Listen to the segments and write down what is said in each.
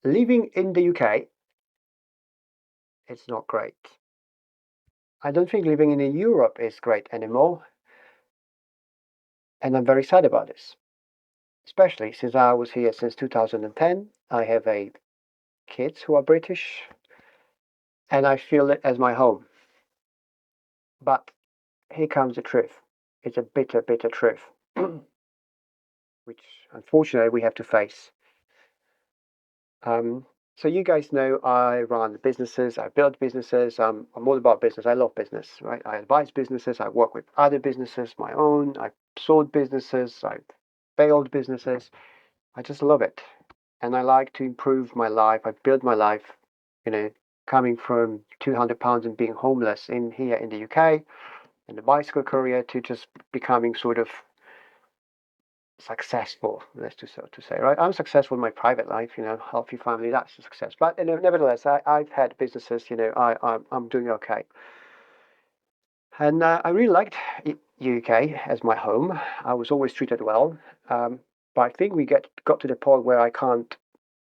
Living in the UK, it's not great. I don't think living in Europe is great anymore, and I'm very sad about this. Especially since I was here since 2010. I have a kids who are British, and I feel it as my home. But here comes the truth. It's a bitter, bitter truth, which unfortunately we have to face. Um, so you guys know I run businesses, I build businesses. I'm all about business. I love business, right? I advise businesses. I work with other businesses, my own. I've sold businesses. I've failed businesses. I just love it, and I like to improve my life. I build my life, you know, coming from £200 and being homeless in here in the UK, in the bicycle career to just becoming sort of successful, let's do so to say, right? I'm successful in my private life, healthy family, that's a success. But nevertheless, I've had businesses, I'm doing okay. And I really liked UK as my home. I was always treated well. But I think we got to the point where I can't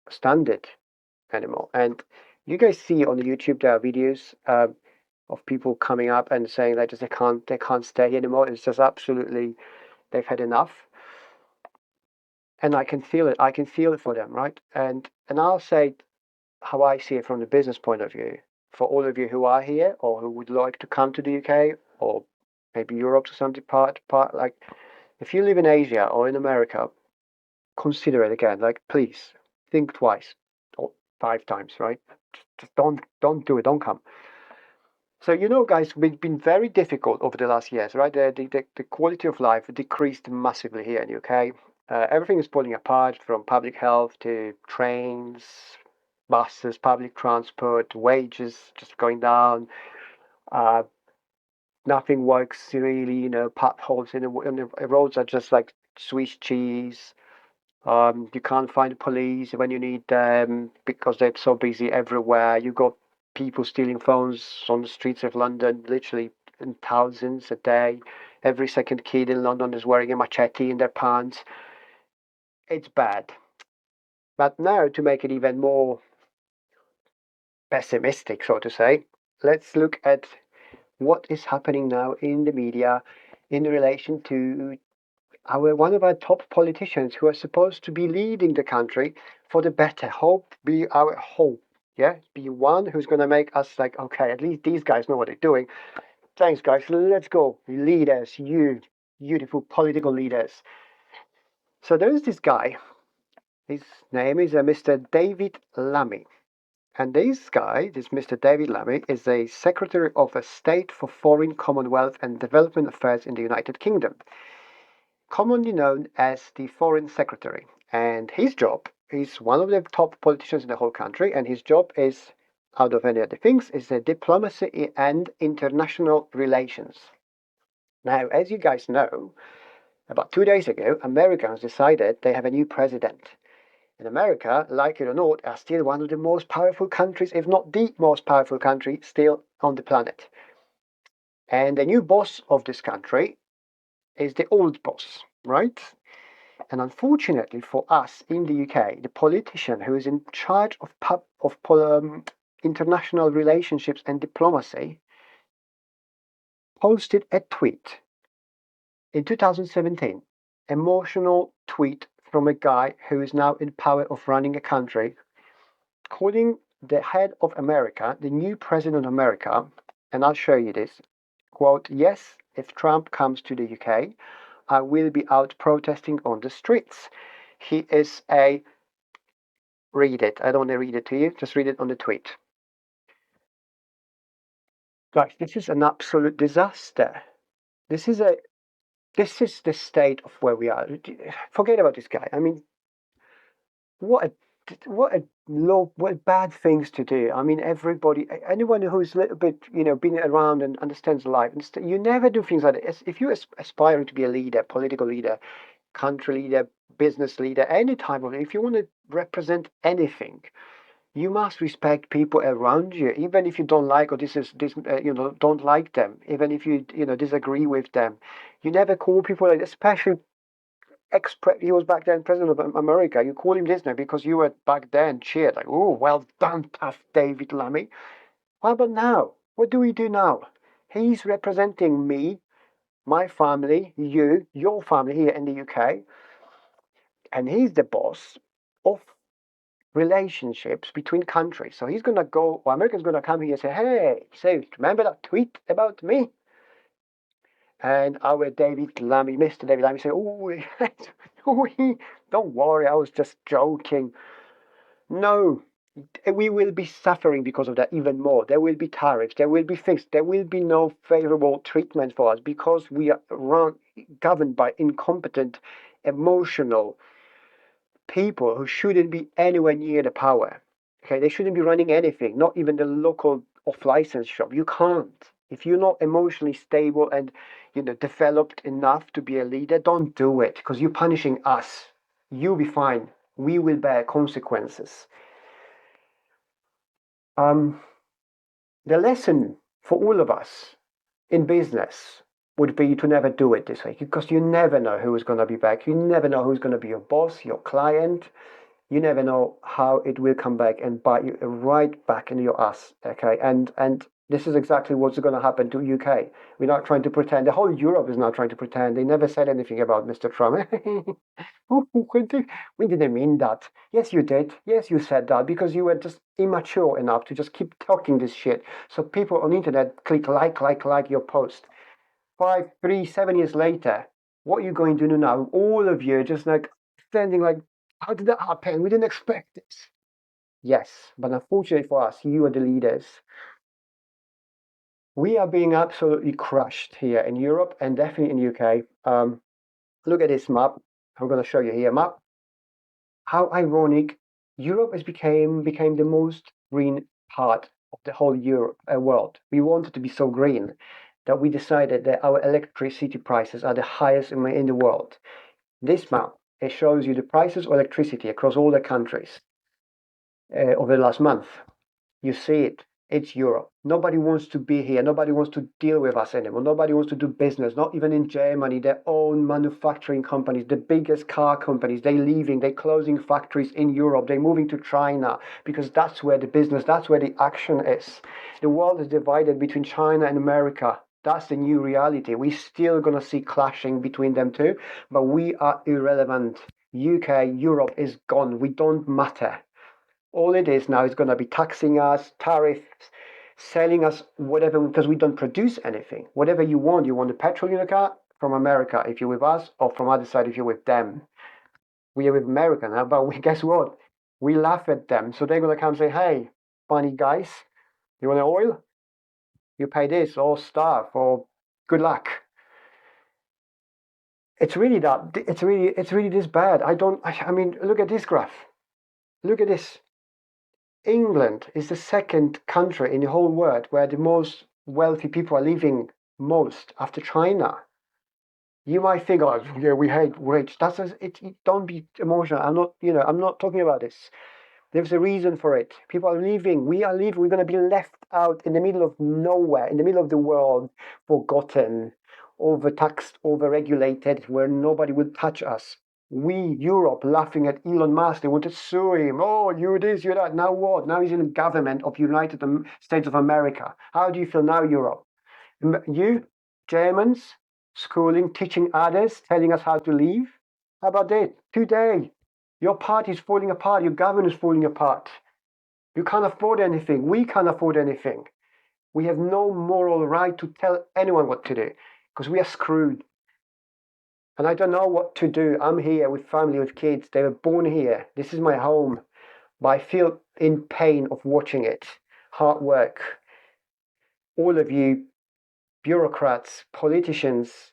stand it anymore. And you guys see on the YouTube there are videos of people coming up and saying that just they can't stay anymore. It's just absolutely they've had enough. And I can feel it. I can feel it for them, right? And I'll say how I see it from the business point of view. For all of you who are here or who would like to come to the UK or maybe Europe to some part like if you live in Asia or in America, consider it again. Like please think twice or five times, right? Just don't do it. Don't come. So guys, it's been very difficult over the last years, right? The quality of life decreased massively here in the UK. Everything is falling apart from public health to trains, buses, public transport, wages just going down. Uh, Nothing works really. Potholes in the roads are just like Swiss cheese. You can't find the police when you need them because they're so busy everywhere. You got people stealing phones on the streets of London, literally in thousands a day. Every second kid in London is wearing a machete in their pants. It's bad. But now, to make it even more pessimistic, so to say, let's look at what is happening now in the media in relation to our one of our top politicians who are supposed to be leading the country for the better. Hope be our hope. Yeah, be one who's going to make us like, okay, at least these guys know what they're doing. Thanks, guys. Let's go, leaders. You beautiful political leaders. So there's this guy. His name is Mr. David Lammy. And this Mr. David Lamy, is a Secretary of State for Foreign, Commonwealth and Development Affairs in the United Kingdom, commonly known as the Foreign Secretary. And his job is one of the top politicians in the whole country, and his job is, out of any other things, is diplomacy and international relations. Now, as you guys know, about 2 days ago, Americans decided they have a new president. And America, like it or not, are still one of the most powerful countries, if not the most powerful country still on the planet. And the new boss of this country is the old boss, right? And unfortunately for us in the UK, the politician who is in charge of international relationships and diplomacy posted a tweet in 2017, emotional tweet from a guy who is now in power of running a country, calling the head of America, the new president of America, and I'll show you this, quote, yes, if Trump comes to the UK, I will be out protesting on the streets. He is a, read it, I don't want to read it to you, just read it on the tweet. Guys, this is an absolute disaster. This is the state of where we are. Forget about this guy. I mean, what a what bad things to do. I mean, anyone who's a little bit, been around and understands life, and you never do things like that. If you're aspiring to be a leader, political leader, country leader, business leader, any type of, if you want to represent anything, you must respect people around you, even if you don't like or don't like them, even if you disagree with them. You never call people like, especially he was back then president of America. You call him this now because you were back then cheered like, oh, well done, tough David Lammy. How about now? What do we do now? He's representing me, my family, you, your family here in the UK, and he's the boss of relationships between countries. So he's gonna go, or America's gonna come here and say, hey, so remember that tweet about me? And our David Lammy, Mr. David Lammy, said, oh, don't worry, I was just joking. No, we will be suffering because of that even more. There will be tariffs, there will be things, there will be no favorable treatment for us because we are governed by incompetent, emotional people who shouldn't be anywhere near the power. Okay, they shouldn't be running anything, not even the local off-license shop. You can't. If you're not emotionally stable and developed enough to be a leader, don't do it because you're punishing us. You'll be fine. We will bear consequences. Um, the lesson for all of us in business would be to never do it this way because you never know who is going to be back. You never know who's going to be your boss, your client. You never know how it will come back and bite you right back in your ass. Okay, and this is exactly what's going to happen to UK. We're not trying to pretend. The whole Europe is not trying to pretend. They never said anything about Mr. Trump. We didn't mean that. Yes, you did. Yes, you said that because you were just immature enough to just keep talking this shit. So people on the internet click like your post. 5, 3, 7 years later, what are you going to do now? All of you just like standing like, how did that happen? We didn't expect this. Yes, but unfortunately for us, you are the leaders. We are being absolutely crushed here in Europe and definitely in the UK. Look at this map. I'm going to show you here map. How ironic! Europe has became the most green part of the whole Europe world. We wanted to be so green that we decided that our electricity prices are the highest in the world. This map it shows you the prices of electricity across all the countries over the last month. You see it. It's Europe. Nobody wants to be here. Nobody wants to deal with us anymore. Nobody wants to do business. Not even in Germany. Their own manufacturing companies, the biggest car companies, they're leaving. They're closing factories in Europe. They're moving to China because that's where the business, that's where the action is. The world is divided between China and America. That's the new reality. We're still going to see clashing between them two, but we are irrelevant. UK, Europe is gone. We don't matter. All it is now is going to be taxing us, tariffs, selling us whatever because we don't produce anything. Whatever you want the petrol in your car from America if you're with us, or from other side if you're with them. We are with America now, but guess what? We laugh at them, so they're going to come and say, "Hey, funny guys, you want oil? You pay this, or starve, or good luck." It's really that. It's really this bad. I mean, look at this graph. Look at this. England is the second country in the whole world where the most wealthy people are living most after China. You might think, oh, yeah, we hate rich. Don't be emotional. I'm not talking about this. There's a reason for it. People are leaving. We are leaving. We're going to be left out in the middle of nowhere, in the middle of the world, forgotten, overtaxed, overregulated, where nobody would touch us. We, Europe, laughing at Elon Musk. They want to sue him. Oh, you this, you that. Now what? Now he's in the government of United States of America. How do you feel now, Europe? You, Germans, schooling, teaching others, telling us how to live? How about that? Today, your party is falling apart. Your government is falling apart. You can't afford anything. We can't afford anything. We have no moral right to tell anyone what to do because we are screwed. And I don't know what to do. I'm here with family, with kids. They were born here. This is my home. But I feel in pain of watching it. Hard work. All of you bureaucrats, politicians,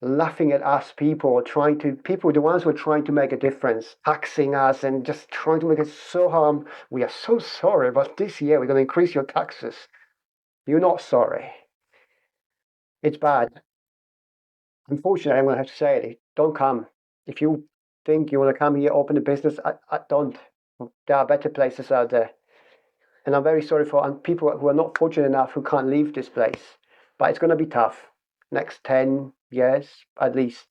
laughing at us people, the ones who are trying to make a difference, taxing us and just trying to make it so harm. We are so sorry, but this year we're going to increase your taxes. You're not sorry. It's bad. Unfortunately, I'm going to have to say it. Don't come. If you think you want to come here, open a business, I don't. There are better places out there. And I'm very sorry for people who are not fortunate enough who can't leave this place. But it's going to be tough. Next 10 years, at least.